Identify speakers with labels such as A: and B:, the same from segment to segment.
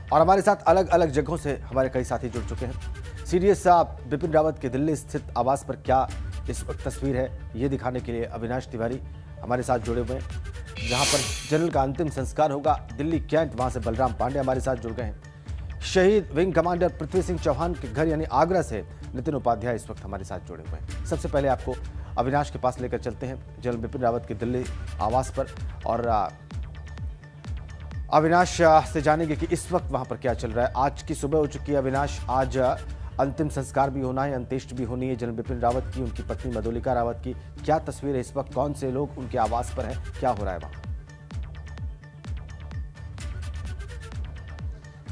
A: और हमारे साथ अलग अलग जगहों से हमारे कई साथी जुड़ चुके हैं। सीडीएस साहब बिपिन रावत के दिल्ली स्थित आवास पर क्या इस वक्त तस्वीर है, ये दिखाने के लिए अविनाश तिवारी हमारे साथ जुड़े हुए हैं। जहां पर जनरल का अंतिम संस्कार होगा दिल्ली कैंट, वहां से बलराम पांडे हमारे साथ जुड़ गए हैं। शहीद विंग कमांडर पृथ्वी सिंह चौहान के घर यानी आगरा से नितिन उपाध्याय इस वक्त हमारे साथ जुड़े हुए हैं। सबसे पहले आपको अविनाश के पास लेकर चलते हैं, जनरल बिपिन रावत के दिल्ली आवास पर, और अविनाश से जानेंगे कि इस वक्त वहां पर क्या चल रहा है। आज की सुबह हो चुकी है अविनाश, आज अंतिम संस्कार भी होना है, अंत्येष्टि भी होनी है जनरल बिपिन रावत की, उनकी पत्नी मधुलिका रावत की। क्या तस्वीर है इस वक्त, कौन से लोग उनके आवास पर हैं, क्या हो रहा है वहां?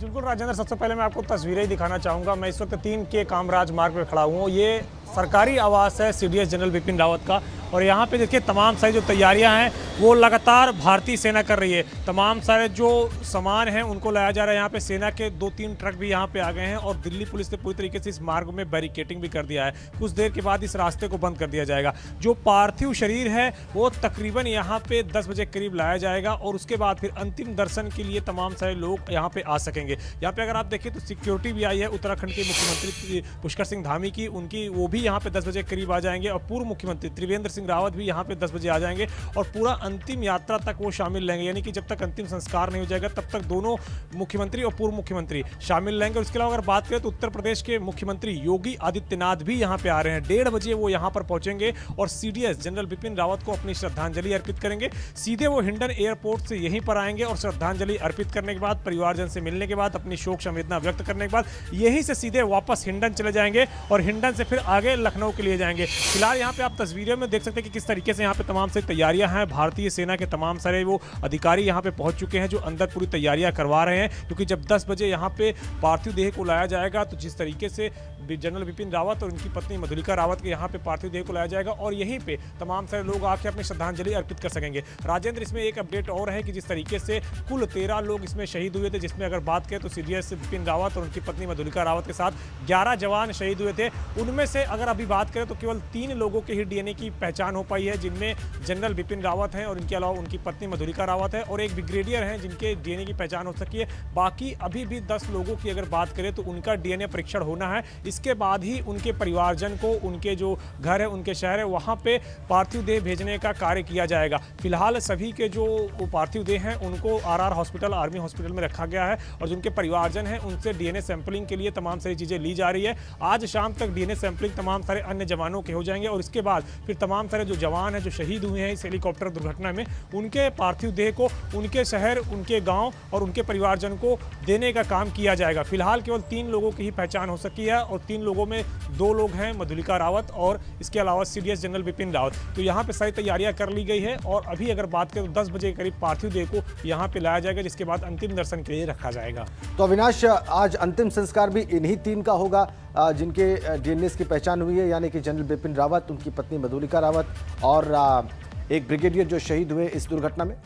B: बिल्कुल राजेंद्र, सबसे पहले मैं आपको तस्वीरें दिखाना चाहूँगा। मैं इस वक्त 3 के कामराज मार्ग पर खड़ा हूँ। ये सरकारी आवास है सीडीएस जनरल बिपिन रावत का, और यहाँ पे देखिए तमाम सारी जो तैयारियां हैं वो लगातार भारतीय सेना कर रही है। तमाम सारे जो सामान हैं उनको लाया जा रहा है। यहाँ पे सेना के 2-3 ट्रक भी यहाँ पे आ गए हैं, और दिल्ली पुलिस ने पूरी तरीके से इस मार्ग में बैरिकेटिंग भी कर दिया है। कुछ देर के बाद इस रास्ते को बंद कर दिया जाएगा। जो पार्थिव शरीर है वो तकरीबन यहाँ पे 10 बजे करीब लाया जाएगा, और उसके बाद फिर अंतिम दर्शन के लिए तमाम सारे लोग यहाँ पे आ सकेंगे। यहाँ पे अगर आप देखें तो सिक्योरिटी भी आई है उत्तराखंड के मुख्यमंत्री पुष्कर सिंह धामी की, उनकी वो भी यहाँ पे 10 बजे करीब आ जाएंगे, और पूर्व मुख्यमंत्री त्रिवेंद्र सिंह रावत भी यहाँ पे 10 बजे आ जाएंगे, और पूरा अंतिम यात्रा तक वो शामिल रहेंगे। यानी कि जब तक अंतिम संस्कार नहीं हो जाएगा तब तक दोनों मुख्यमंत्री और पूर्व मुख्यमंत्री शामिल रहेंगे। और इसके अलावा अगर बात करें तो उत्तर प्रदेश के मुख्यमंत्री योगी आदित्यनाथ भी यहाँ पे आ रहे हैं। 1:30 बजे वो यहाँ पर पहुंचेंगे और सीडीएस जनरल बिपिन रावत को अपनी श्रद्धांजलि अर्पित करेंगे। सीधे वो हिंडन एयरपोर्ट से यहीं पर आएंगे, और श्रद्धांजलि अर्पित करने के बाद, परिवारजन से मिलने के बाद, अपनी शोक संवेदना व्यक्त करने के बाद यहीं से सीधे वापस हिंडन चले जाएंगे, और हिंडन से फिर आगे लखनऊ के लिए जाएंगे। फिलहाल यहाँ पे आप तस्वीरों में देख सकते हैं कि किस तरीके से यहाँ पे तमाम से तैयारियां हैं। भारतीय सेना के तमाम सारे वो अधिकारी यहाँ पे पहुंच चुके हैं जो अंदर पूरी तैयारियां करवा रहे हैं, क्योंकि जब 10 बजे यहाँ पे पार्थिव देह को लाया जाएगा तो जिस तरीके से जनरल बिपिन रावत और उनकी पत्नी मधुलिका रावत के यहाँ पे पार्थिव देह को लाया जाएगा, और यहीं पे तमाम सारे लोग आके अपनी श्रद्धांजलि अर्पित कर सकेंगे। राजेंद्र, इसमें एक अपडेट और है कि जिस तरीके से कुल 13 लोग इसमें शहीद हुए थे, जिसमें अगर बात करें तो सीडीएस बिपिन रावत और उनकी पत्नी मधुलिका रावत के साथ 11 जवान शहीद हुए थे। उनमें से अगर अभी बात करें तो केवल 3 लोगों के ही डीएनए की पहचान हो पाई है, जिनमें जनरल बिपिन रावत हैं और इनके अलावा उनकी पत्नी मधुलिका रावत है, और एक ब्रिगेडियर हैं जिनके डीएनए की पहचान हो सकी है। बाकी अभी भी 10 लोगों की अगर बात करें तो उनका डीएनए परीक्षण होना है। इसके बाद ही उनके परिवारजन को उनके जो घर है, उनके शहर है, वहां पे पार्थिव देह भेजने का कार्य किया जाएगा। फिलहाल सभी के जो पार्थिव देह हैं उनको आरआर हॉस्पिटल, आर्मी हॉस्पिटल में रखा गया है, और जिनके परिवारजन हैं उनसे डीएनए सैंपलिंग के लिए तमाम सारी चीजें ली जा रही है। आज शाम तक डीएनए सैंपलिंग तमाम सारे अन्य जवानों के हो जाएंगे, और इसके बाद फिर तमाम सारे जो जवान हैं जो शहीद हुए हैं इस हेलीकॉप्टर दुर्घटना में, उनके पार्थिव देह को उनके शहर, उनके गांव और उनके परिवारजन को देने का काम किया जाएगा। फिलहाल केवल 3 लोगों की ही पहचान हो सकी है, और 3 लोगों में 2 लोग हैं मधुलिका रावत और इसके अलावा सीडीएस जनरल बिपिन रावत। तो यहाँ पे सारी तैयारियां कर ली गई है, और अभी अगर बात करें तो 10 बजे के करीब पार्थिव देह को यहाँ पे लाया जाएगा, जिसके बाद अंतिम दर्शन के लिए रखा जाएगा।
A: तो अविनाश, आज अंतिम संस्कार भी इन्हीं 3 का होगा जिनके डीएनए की पहचान हुई है, यानी कि जनरल बिपिन रावत, उनकी पत्नी मधुलिका रावत और एक ब्रिगेडियर जो शहीद हुए इस दुर्घटना में।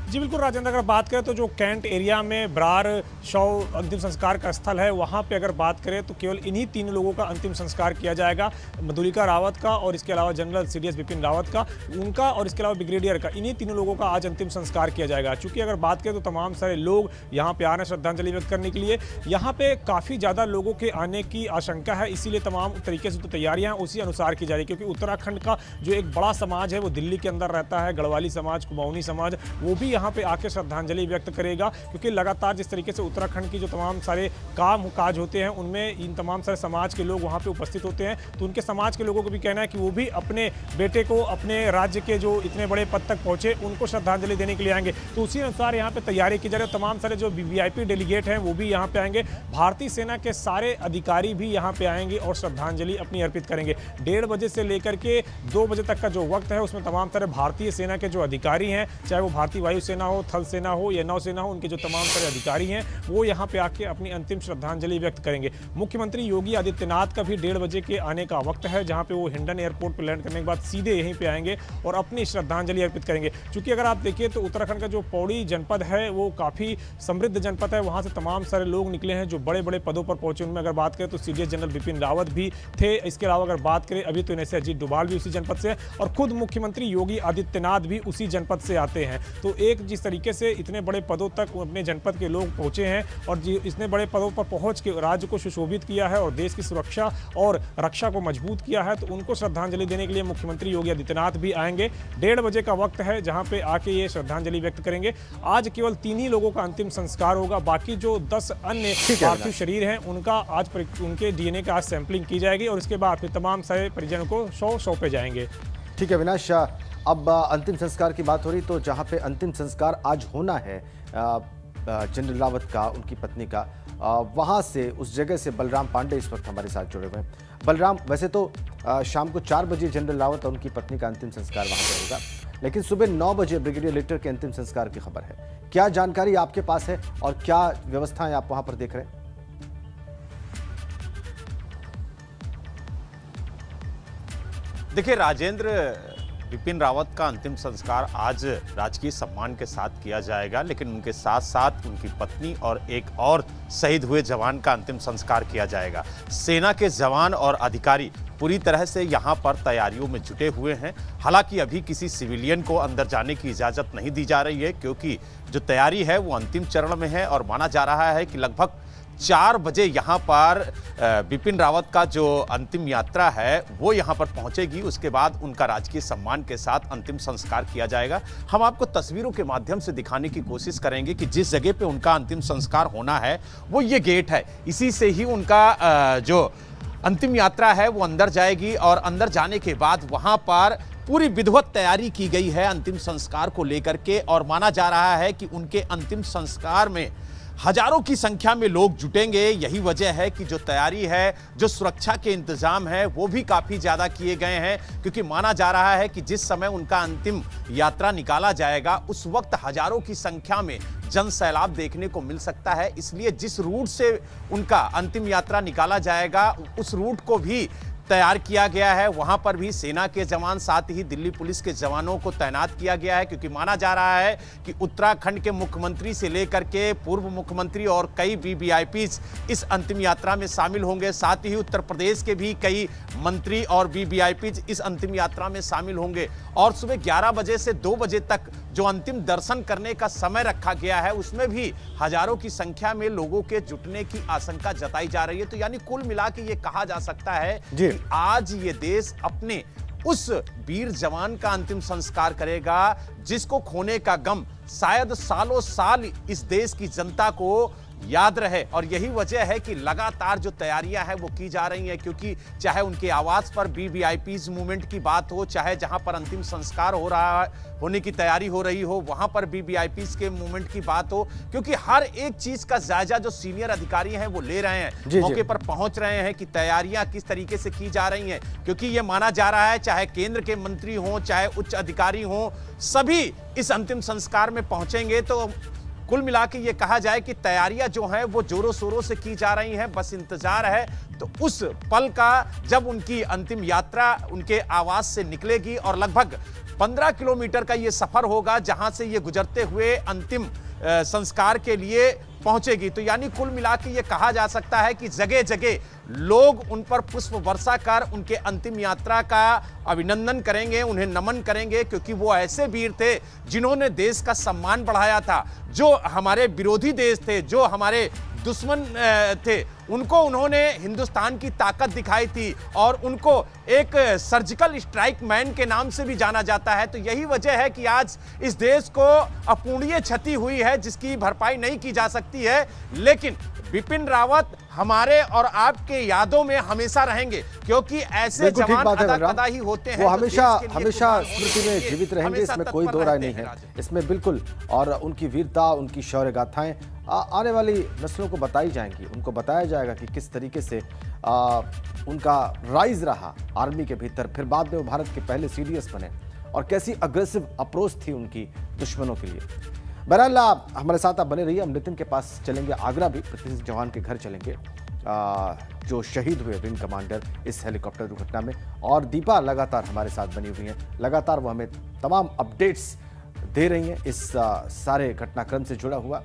B: जी बिल्कुल राजेंद्र, अगर बात करें तो जो कैंट एरिया में ब्रार शव अंतिम संस्कार का स्थल है, वहाँ पे अगर बात करें तो केवल इन्हीं 3 लोगों का अंतिम संस्कार किया जाएगा। मधुलिका रावत का, और इसके अलावा जनरल सीडीएस बिपिन रावत का, उनका, और इसके अलावा ब्रिगेडियर का, इन्हीं 3 लोगों का आज अंतिम संस्कार किया जाएगा। चूंकि अगर बात करें तो तमाम सारे लोग यहाँ पे आ रहे हैं श्रद्धांजलि व्यक्त करने के लिए। यहाँ पे काफ़ी ज़्यादा लोगों के आने की आशंका है, इसीलिए तमाम तरीके से तो तैयारियाँ उसी अनुसार की जा रही है, क्योंकि उत्तराखंड का जो एक बड़ा समाज है वो दिल्ली के अंदर रहता है, गढ़वाली समाज, कुमाऊनी समाज, वो भी यहाँ पे आके श्रद्धांजलि व्यक्त करेगा। क्योंकि लगातार जिस तरीके से उत्तराखंड की जो तमाम सारे काम काज होते हैं उनमें इन तमाम सारे समाज के लोग वहाँ पे उपस्थित होते हैं, तो उनके समाज के लोगों को भी कहना है कि वो भी अपने बेटे को अपने राज्य के जो इतने बड़े पद तक पहुंचे उनको श्रद्धांजलि देने के लिए आएंगे। तो उसी अनुसार यहाँ पे तैयारी की जा रही है। तमाम सारे जो वीआईपी डेलीगेट हैं वो भी यहाँ पे आएंगे। भारतीय सेना के सारे अधिकारी भी यहाँ पे आएंगे और श्रद्धांजलि अपनी अर्पित करेंगे। 1:30 बजे से लेकर के 2 बजे तक का जो वक्त है उसमें तमाम सारे भारतीय सेना के जो अधिकारी हैं, चाहे वो भारतीय वायुसेना हो, थल सेना हो या नौसेना हो, उनके जो तमाम सारे अधिकारी हैं वो यहाँ पे आके अपनी अंतिम श्रद्धांजलि व्यक्त करेंगे। मुख्यमंत्री योगी आदित्यनाथ का भी 1:30 बजे के आने का वक्त है, जहाँ पे वो हिंडन एयरपोर्ट पर लैंड करने के बाद सीधे यहीं पे आएंगे और अपनी श्रद्धांजलि अर्पित करेंगे। चूंकि अगर आप देखिए तो उत्तराखंड का जो पौड़ी जनपद है वो काफ़ी समृद्ध जनपद है, वहाँ से तमाम सारे लोग निकले हैं जो बड़े बड़े पदों पर पहुंचे। उनमें अगर बात करें तो सीडीएस जनरल बिपिन रावत भी थे। इसके अलावा अगर बात करें अभी तो इन्हें से अजीत डोभाल भी उसी जनपद से है और खुद मुख्यमंत्री योगी आदित्यनाथ भी उसी जनपद से आते हैं। तो एक जिस तरीके से इतने बड़े पदों तक अपने जनपद के लोग पहुंचे हैं और इतने बड़े पदों पर पहुंच के राज्य को सुशोभित किया है और देश की सुरक्षा और रक्षा को मजबूत किया है, तो उनको श्रद्धांजलि देने के लिए मुख्यमंत्री योगी आदित्यनाथ भी आएंगे। 1:30 बजे का वक्त है जहां पे आके ये श्रद्धांजलि व्यक्त करेंगे। आज केवल 3 ही लोगों का अंतिम संस्कार होगा, बाकी जो 10 अन्य पार्थिव शरीर हैं उनका आज उनके डीएनए का आज सैंपलिंग की जाएगी और इसके बाद फिर तमाम सारे परिजनों को सौंपे जाएंगे।
A: ठीक है अविनाश, अब अंतिम संस्कार की बात हो रही, तो जहां पे अंतिम संस्कार आज होना है जनरल रावत का, उनकी पत्नी का, वहां से उस जगह से बलराम पांडे इस वक्त हमारे साथ जुड़े हुए हैं। बलराम, वैसे तो शाम को 4 बजे जनरल रावत और उनकी पत्नी का अंतिम संस्कार वहां पर होगा, लेकिन सुबह 9 बजे ब्रिगेडियर लिटर के अंतिम संस्कार की खबर है। क्या जानकारी आपके पास है और क्या व्यवस्थाएं आप वहां पर देख रहे हैं?
C: देखिए राजेंद्र, बिपिन रावत का अंतिम संस्कार आज राजकीय सम्मान के साथ किया जाएगा, लेकिन उनके साथ साथ उनकी पत्नी और एक और शहीद हुए जवान का अंतिम संस्कार किया जाएगा। सेना के जवान और अधिकारी पूरी तरह से यहां पर तैयारियों में जुटे हुए हैं। हालांकि अभी किसी सिविलियन को अंदर जाने की इजाजत नहीं दी जा रही है, क्योंकि जो तैयारी है वो अंतिम चरण में है और माना जा रहा है कि लगभग 4 बजे यहाँ पर बिपिन रावत का जो अंतिम यात्रा है वो यहाँ पर पहुँचेगी। उसके बाद उनका राजकीय सम्मान के साथ अंतिम संस्कार किया जाएगा। हम आपको तस्वीरों के माध्यम से दिखाने की कोशिश करेंगे कि जिस जगह पे उनका अंतिम संस्कार होना है वो ये गेट है। इसी से ही उनका जो अंतिम यात्रा है वो अंदर जाएगी और अंदर जाने के बाद वहाँ पर पूरी विधिवत तैयारी की गई है अंतिम संस्कार को लेकर के, और माना जा रहा है कि उनके अंतिम संस्कार में हजारों की संख्या में लोग जुटेंगे। यही वजह है कि जो तैयारी है, जो सुरक्षा के इंतजाम है वो भी काफी ज्यादा किए गए हैं, क्योंकि माना जा रहा है कि जिस समय उनका अंतिम यात्रा निकाला जाएगा उस वक्त हजारों की संख्या में जन सैलाब देखने को मिल सकता है। इसलिए जिस रूट से उनका अंतिम यात्रा निकाला जाएगा उस रूट को भी तैयार किया गया है। वहां पर भी सेना के जवान, साथ ही दिल्ली पुलिस के जवानों को तैनात किया गया है, क्योंकि माना जा रहा है कि उत्तराखंड के मुख्यमंत्री से लेकर के पूर्व मुख्यमंत्री और कई वीवीआईपी इस अंतिम यात्रा में शामिल होंगे। साथ ही उत्तर प्रदेश के भी कई मंत्री और वीवीआईपी इस अंतिम यात्रा में शामिल होंगे। और सुबह 11 बजे से 2 बजे तक जो अंतिम दर्शन करने का समय रखा गया है उसमें भी हजारों की संख्या में लोगों के जुटने की आशंका जताई जा रही है। तो यानी कुल मिला के ये कहा जा सकता है कि आज ये देश अपने उस वीर जवान का अंतिम संस्कार करेगा जिसको खोने का गम शायद सालों साल इस देश की जनता को याद रहे। और यही वजह है कि लगातार जो तैयारियां हैं वो की जा रही हैं, क्योंकि चाहे उनके आवास पर वीवीआईपीज मूवमेंट की बात हो, चाहे जहां पर अंतिम संस्कार होने की तैयारी हो रही हो वहां पर वीवीआईपीज के मूवमेंट की बात हो, क्योंकि हर एक चीज का जायजा जो सीनियर अधिकारी हैं वो ले रहे हैं, मौके पर पहुंच रहे हैं कि तैयारियां किस तरीके से की जा रही हैं। क्योंकि ये माना जा रहा है चाहे केंद्र के मंत्री हों, चाहे उच्च अधिकारी हों, सभी इस अंतिम संस्कार में पहुंचेंगे। तो कुल मिला के ये कहा जाए कि तैयारियां जो हैं वो जोरों शोरों से की जा रही हैं। बस इंतजार है तो उस पल का जब उनकी अंतिम यात्रा उनके आवास से निकलेगी और लगभग 15 किलोमीटर का ये सफर होगा जहां से ये गुजरते हुए अंतिम संस्कार के लिए पहुंचेगी। तो यानी कुल मिला के ये कहा जा सकता है कि जगह जगह लोग उन पर पुष्प वर्षा कर उनके अंतिम यात्रा का अभिनंदन करेंगे, उन्हें नमन करेंगे, क्योंकि वो ऐसे वीर थे जिन्होंने देश का सम्मान बढ़ाया था। जो हमारे विरोधी देश थे, जो हमारे दुश्मन थे, उनको उन्होंने हिंदुस्तान की ताकत दिखाई थी और उनको एक सर्जिकल स्ट्राइक मैन के नाम से भी जाना जाता है। तो यही वजह है कि आज इस देश को अपूर्णीय क्षति हुई है जिसकी भरपाई नहीं की जा सकती है, लेकिन बिपिन रावत हमारे और आपके यादों में हमेशा रहेंगे, क्योंकि ऐसे जवान अदा ही होते हैं,
A: वो हमेशा स्मृति में जीवित रहेंगे, इसमें कोई दो राय नहीं है इसमें, बिल्कुल। और उनकी वीरता, उनकी शौर्य गाथाएं आने वाली नस्लों को बताई जाएंगी, उनको बताया जाएगा कि किस तरीके से उनका राइज रहा आर्मी के भीतर, फिर बाद में वो भारत के पहले सीडीएस बने और कैसी अग्रेसिव अप्रोच थी उनकी दुश्मनों के लिए। बहरहाल हमारे साथ आप बने रहिए, हम नितिन के पास चलेंगे, आगरा भी किसी जवान के घर चलेंगे जो शहीद हुए विंग कमांडर इस हेलीकॉप्टर दुर्घटना में। और दीपा लगातार हमारे साथ बनी हुई हैं, लगातार वो हमें तमाम अपडेट्स दे रही हैं इस सारे घटनाक्रम से जुड़ा हुआ।